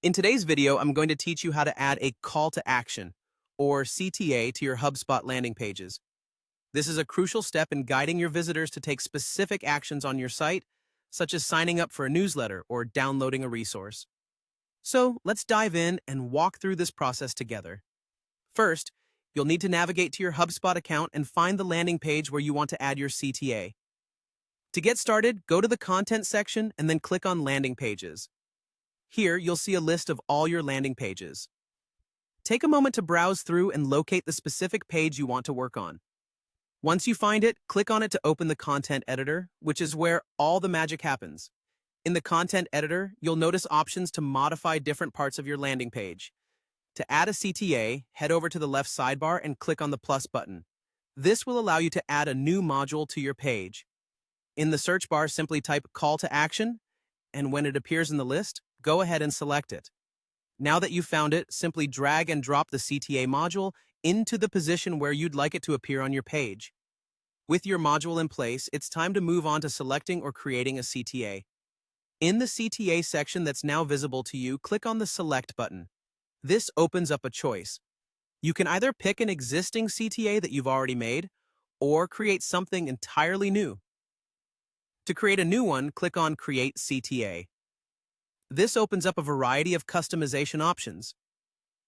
In today's video, I'm going to teach you how to add a call to action, or CTA, to your HubSpot landing pages. This is a crucial step in guiding your visitors to take specific actions on your site, such as signing up for a newsletter or downloading a resource. So let's dive in and walk through this process together. First, you'll need to navigate to your HubSpot account and find the landing page where you want to add your CTA. To get started, go to the Content section and then click on Landing Pages. Here, you'll see a list of all your landing pages. Take a moment to browse through and locate the specific page you want to work on. Once you find it, click on it to open the Content Editor, which is where all the magic happens. In the Content Editor, you'll notice options to modify different parts of your landing page. To add a CTA, head over to the left sidebar and click on the plus button. This will allow you to add a new module to your page. In the search bar, simply type Call to Action, and when it appears in the list, go ahead and select it. Now that you've found it, simply drag and drop the CTA module into the position where you'd like it to appear on your page. With your module in place, it's time to move on to selecting or creating a CTA. In the CTA section that's now visible to you, click on the Select button. This opens up a choice. You can either pick an existing CTA that you've already made, or create something entirely new. To create a new one, click on Create CTA. This opens up a variety of customization options.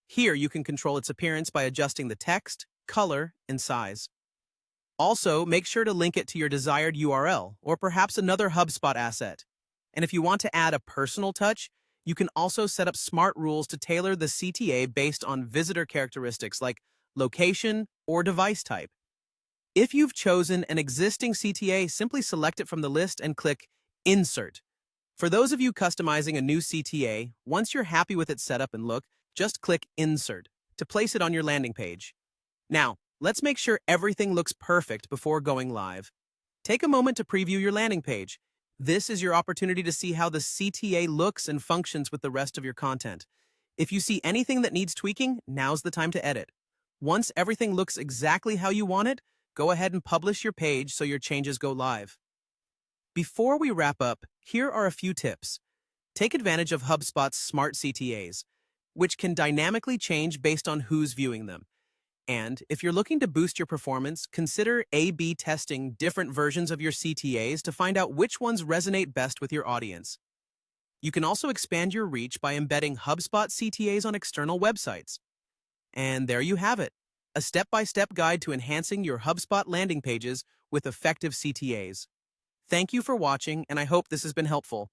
Here, you can control its appearance by adjusting the text, color, and size. Also, make sure to link it to your desired URL or perhaps another HubSpot asset. And if you want to add a personal touch, you can also set up smart rules to tailor the CTA based on visitor characteristics like location or device type. If you've chosen an existing CTA, simply select it from the list and click Insert. For those of you customizing a new CTA, once you're happy with its setup and look, just click Insert to place it on your landing page. Now, let's make sure everything looks perfect before going live. Take a moment to preview your landing page. This is your opportunity to see how the CTA looks and functions with the rest of your content. If you see anything that needs tweaking, now's the time to edit. Once everything looks exactly how you want it, go ahead and publish your page so your changes go live. Before we wrap up, here are a few tips. Take advantage of HubSpot's smart CTAs, which can dynamically change based on who's viewing them. And if you're looking to boost your performance, consider A/B testing different versions of your CTAs to find out which ones resonate best with your audience. You can also expand your reach by embedding HubSpot CTAs on external websites. And there you have it, a step-by-step guide to enhancing your HubSpot landing pages with effective CTAs. Thank you for watching, and I hope this has been helpful.